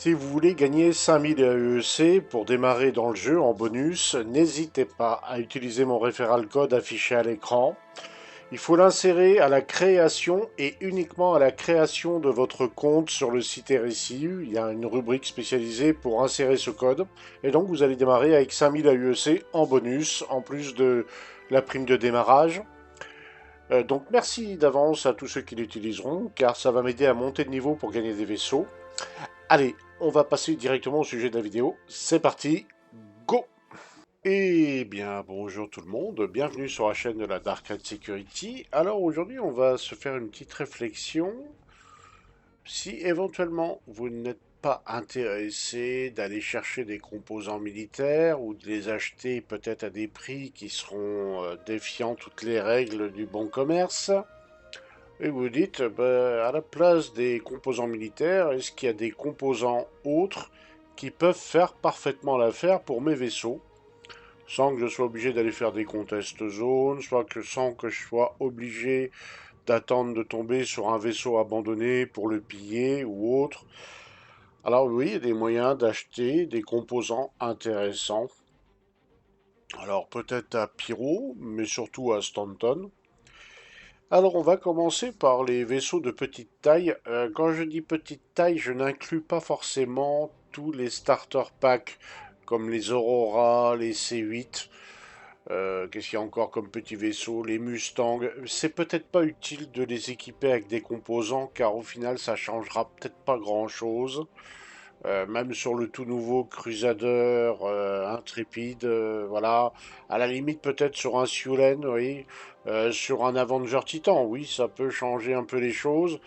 Si vous voulez gagner 5000 AEC pour démarrer dans le jeu en bonus, n'hésitez pas à utiliser mon référal code affiché à l'écran. Il faut l'insérer à la création et uniquement à la création de votre compte sur le site RSI. Il y a une rubrique spécialisée pour insérer ce code. Et donc vous allez démarrer avec 5000 AEC en bonus, en plus de la prime de démarrage. Donc merci d'avance à tous ceux qui l'utiliseront, car ça va m'aider à monter de niveau pour gagner des vaisseaux. Allez, on va passer directement au sujet de la vidéo. C'est parti, go! Eh bien, bonjour tout le monde, bienvenue sur la chaîne de la Dark Red Security. Alors aujourd'hui, on va se faire une petite réflexion. Si éventuellement vous n'êtes pas intéressé d'aller chercher des composants militaires ou de les acheter peut-être à des prix qui seront défiant toutes les règles du bon commerce, et vous dites, à la place des composants militaires, est-ce qu'il y a des composants autres qui peuvent faire parfaitement l'affaire pour mes vaisseaux, sans que je sois obligé d'aller faire des contests zones, sans que je sois obligé d'attendre de tomber sur un vaisseau abandonné pour le piller ou autre. Alors oui, il y a des moyens d'acheter des composants intéressants. Alors peut-être à Pyro, mais surtout à Stanton. Alors on va commencer par les vaisseaux de petite taille. Quand je dis petite taille, je n'inclus pas forcément tous les starter packs comme les Aurora, les C8. Qu'est-ce qu'il y a encore comme petits vaisseaux? Les Mustangs. C'est peut-être pas utile de les équiper avec des composants car au final ça changera peut-être pas grand-chose. Même sur le tout nouveau Crusader Intrépide, voilà. À la limite, peut-être sur un Sioulen, oui. Sur un Avenger Titan, oui, ça peut changer un peu les choses.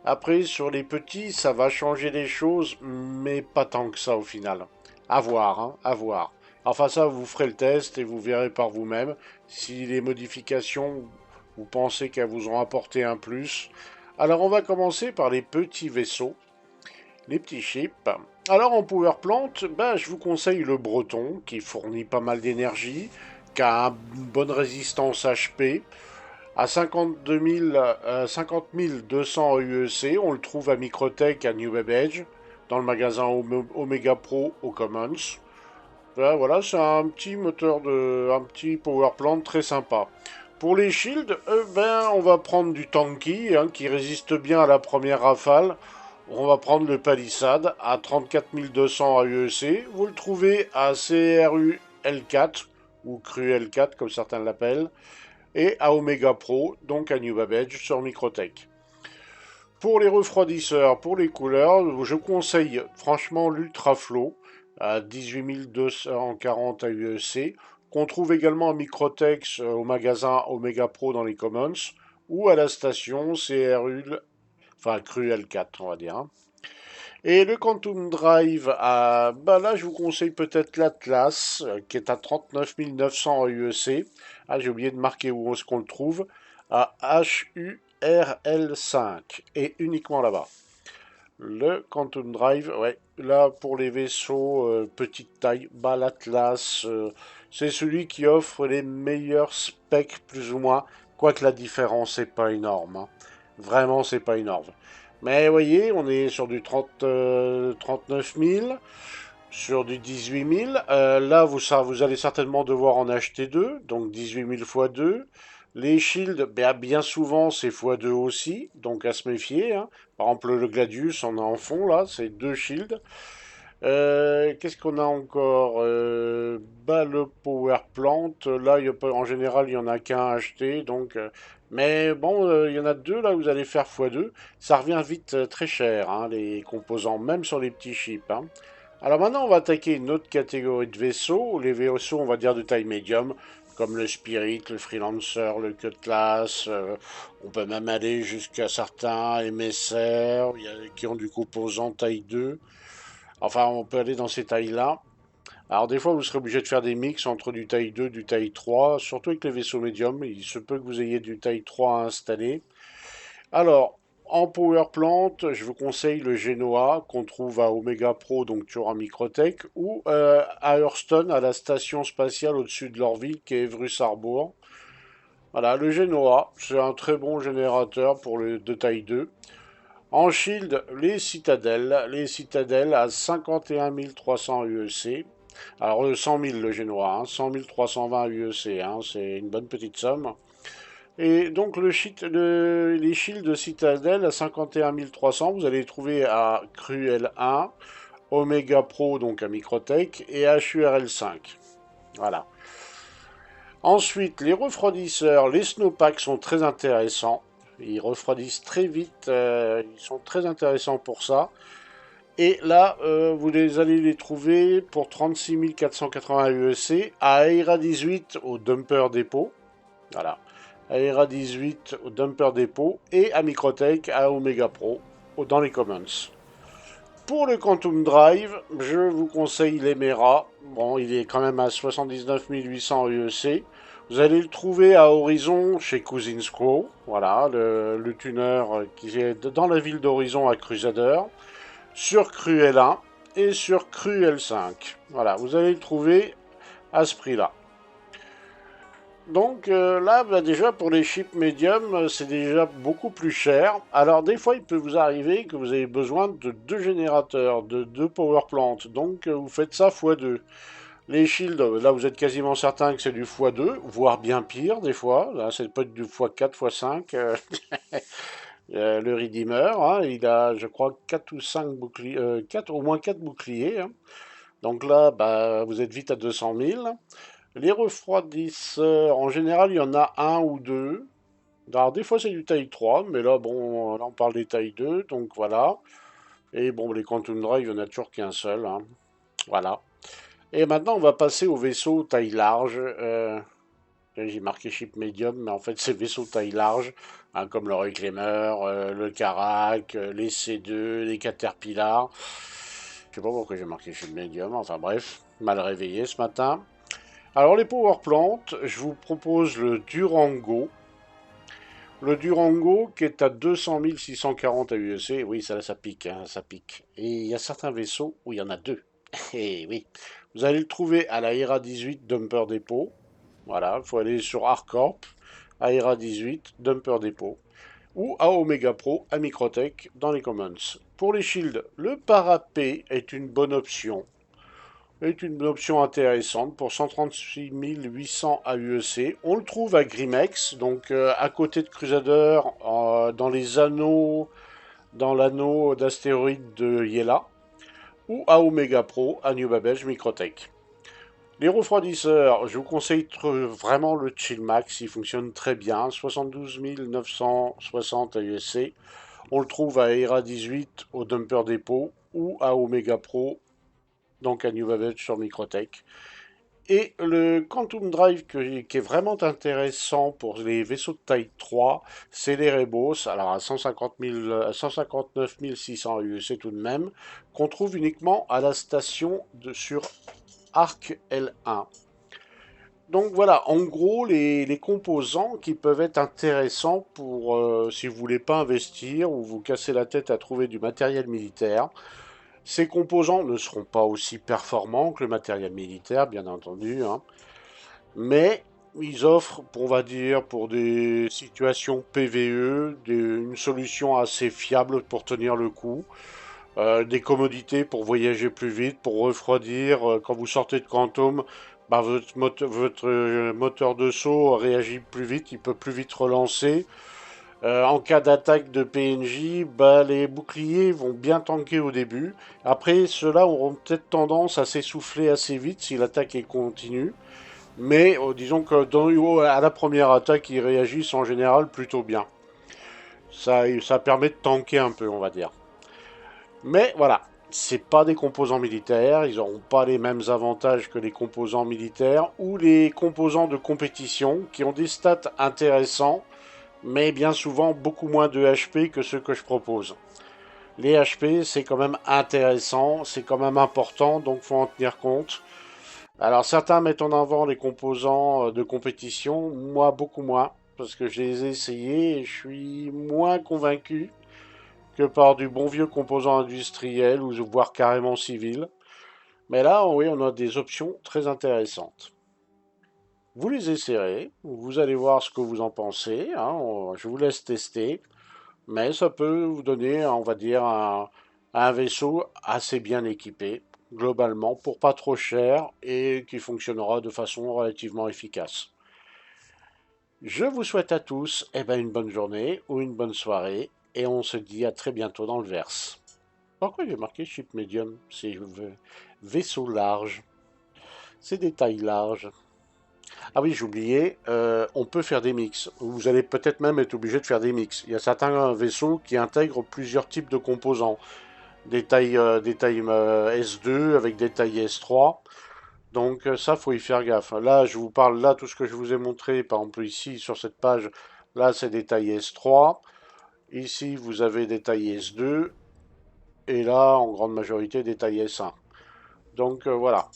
Après, sur les petits, ça va changer les choses, mais pas tant que ça au final. À voir, hein, à voir. Enfin, ça, vous ferez le test et vous verrez par vous-même si les modifications, vous pensez qu'elles vous ont apporté un plus. Alors, on va commencer par les petits vaisseaux. Les petits chips. Alors en power plant, je vous conseille le breton qui fournit pas mal d'énergie, qui a une bonne résistance HP. À 50 200 UEC, on le trouve à Microtech à New Web Edge, dans le magasin Omega Pro au Commons. Voilà, c'est un petit un petit power plant très sympa. Pour les shields, on va prendre du tanky hein, qui résiste bien à la première rafale. On va prendre le Palisade à 34 200 AUEC. Vous le trouvez à CRU L4 ou Cru L4 comme certains l'appellent et à Omega Pro, donc à New Babbage sur Microtech. Pour les refroidisseurs, pour les couleurs, je conseille franchement l'Ultra Flow à 18 240 AUEC, qu'on trouve également à Microtech au magasin Omega Pro dans les Commons, ou à la station CRU, enfin Cru L4 on va dire. Hein. Et le Quantum Drive, là je vous conseille peut-être l'Atlas, qui est à 39 900 UEC. Ah, j'ai oublié de marquer où est-ce qu'on le trouve. À HURL5, et uniquement là-bas. Le Quantum Drive, ouais, là pour les vaisseaux petite taille, l'Atlas, c'est celui qui offre les meilleurs specs plus ou moins, quoique la différence n'est pas énorme. Hein. Vraiment, c'est pas énorme. Mais vous voyez, on est sur du 39 000, sur du 18 000. Là, vous allez certainement devoir en acheter deux, donc 18 000 x 2. Les shields, bien souvent, c'est x2 aussi, donc à se méfier. Hein. Par exemple, le Gladius, on a en fond, là, c'est deux shields. Qu'est-ce qu'on a encore le Power Plant, là, en général, il n'y en a qu'un à acheter, donc... mais bon, il y en a deux, là, vous allez faire x2. Ça revient vite très cher, hein, les composants, même sur les petits chips. Hein. Alors maintenant, on va attaquer une autre catégorie de vaisseaux. Les vaisseaux, on va dire, de taille médium, comme le Spirit, le Freelancer, le Cutlass. On peut même aller jusqu'à certains émissaires qui ont du composant taille 2. Enfin, on peut aller dans ces tailles-là. Alors des fois, vous serez obligé de faire des mix entre du taille 2 et du taille 3, surtout avec les vaisseaux médiums. Il se peut que vous ayez du taille 3 à installer. Alors, en Power Plant, je vous conseille le Genoa qu'on trouve à Omega Pro, donc toujours à Microtech, ou à Hurston, à la station spatiale au-dessus de leur ville, qui est Evrus-Harbour. Voilà, le Genoa, c'est un très bon générateur pour de taille 2. En shield, les citadelles à 51 300 UEC. Alors 100 000 le génois, hein, 100 320 UEC, hein, c'est une bonne petite somme. Et donc les shields de citadelle à 51 300, vous allez les trouver à Cruel 1, Omega Pro donc à Microtech et HURL 5. Voilà. Ensuite, les refroidisseurs, les snowpacks sont très intéressants. Ils refroidissent très vite, ils sont très intéressants pour ça. Et là, allez les trouver pour 36 480 UEC à Aera 18 au dumper dépôt. Voilà. Aera 18 au dumper dépôt et à Microtech à Omega Pro dans les Commons. Pour le Quantum Drive, je vous conseille l'Emera. Bon, il est quand même à 79 800 UEC. Vous allez le trouver à Horizon chez Cousin Scrow. Voilà, le tuner qui est dans la ville d'Horizon à Crusader. Sur Cruel 1 et sur Cruel 5. Voilà, vous allez le trouver à ce prix-là. Donc là, bah, déjà pour les chips médiums, c'est déjà beaucoup plus cher. Alors des fois, il peut vous arriver que vous avez besoin de deux générateurs, de deux power plants. Donc vous faites ça x2. Les shields, là vous êtes quasiment certain que c'est du x2, voire bien pire des fois. Là, c'est peut être du x4, x5. Le Redeemer, hein, il a, je crois, 4 ou 5 boucliers, 4, au moins 4 boucliers, hein. Donc là, bah, vous êtes vite à 200 000. Les refroidisseurs, en général, il y en a un ou deux. Alors, des fois, c'est du taille 3, mais là, bon, là, on parle des tailles 2, donc voilà. Et bon, les Quantum Drive, il n'y en a toujours qu'un seul, hein. Voilà. Et maintenant, on va passer au vaisseau taille large. J'ai marqué ship medium, mais en fait, c'est vaisseau taille large, hein, comme le Reclaimer, le Carac, les C2, les Caterpillar. Je sais pas pourquoi j'ai marqué ship medium, enfin bref, mal réveillé ce matin. Alors les power plants, je vous propose le Durango. Le Durango qui est à 200 640 AUEC. Oui, ça pique, hein, ça pique. Et il y a certains vaisseaux où il y en a deux. Et oui. Vous allez le trouver à la ERA 18 Dumper Depot. Voilà, il faut aller sur Arcorp, à ERA 18 Dumper Depot. Ou à Omega Pro, à Microtech, dans les Commons. Pour les shields, le Parapet est une bonne option. Est une option intéressante pour 136 800 AUEC. On le trouve à Grimex, donc à côté de Crusader, dans les anneaux, dans l'anneau d'astéroïdes de Yela, ou à Omega Pro, à New Babbage Microtech. Les refroidisseurs, je vous conseille vraiment le Chillmax, il fonctionne très bien, 72 960 AUSC. On le trouve à ERA 18 au Dumper Depot ou à Omega Pro, donc à New Babbage sur Microtech. Et le Quantum Drive qui est vraiment intéressant pour les vaisseaux de taille 3, c'est les Rebos, alors à 159 600 UEC tout de même, qu'on trouve uniquement à la station sur Arc L1. Donc voilà, en gros, les composants qui peuvent être intéressants pour si vous voulez pas investir ou vous casser la tête à trouver du matériel militaire. Ces composants ne seront pas aussi performants que le matériel militaire, bien entendu, hein, mais ils offrent, on va dire, pour des situations PVE, une solution assez fiable pour tenir le coup. Des commodités pour voyager plus vite, pour refroidir. Quand vous sortez de Quantum, bah, votre moteur de saut réagit plus vite, il peut plus vite relancer. En cas d'attaque de PNJ, bah, les boucliers vont bien tanker au début. Après, ceux-là auront peut-être tendance à s'essouffler assez vite si l'attaque est continue. Mais disons que à la première attaque, ils réagissent en général plutôt bien. Ça permet de tanker un peu, on va dire. Mais voilà, c'est pas des composants militaires, ils n'auront pas les mêmes avantages que les composants militaires ou les composants de compétition qui ont des stats intéressants, mais bien souvent beaucoup moins de HP que ceux que je propose. Les HP, c'est quand même intéressant, c'est quand même important, donc faut en tenir compte. Alors certains mettent en avant les composants de compétition, moi beaucoup moins, parce que je les ai essayés et je suis moins convaincu que par du bon vieux composant industriel ou voire carrément civil. Mais là, oui, on a des options très intéressantes. Vous les essayerez, vous allez voir ce que vous en pensez, hein, je vous laisse tester. mais ça peut vous donner, on va dire, un vaisseau assez bien équipé, globalement, pour pas trop cher et qui fonctionnera de façon relativement efficace. Je vous souhaite à tous une bonne journée ou une bonne soirée et on se dit à très bientôt dans le verse. Pourquoi il est marqué ship medium? C'est vaisseau large. C'est des tailles larges. Ah oui, j'oubliais, on peut faire des mix. Vous allez peut-être même être obligé de faire des mix. Il y a certains vaisseaux qui intègrent plusieurs types de composants. Des tailles S2 avec des tailles S3. Donc ça, faut y faire gaffe. Là, je vous parle, là, tout ce que je vous ai montré, par exemple ici, sur cette page, là, c'est des tailles S3. Ici, vous avez des tailles S2. Et là, en grande majorité, des tailles S1. Donc voilà.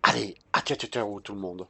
Allez, à ciao, ciao, ciao, tout le monde.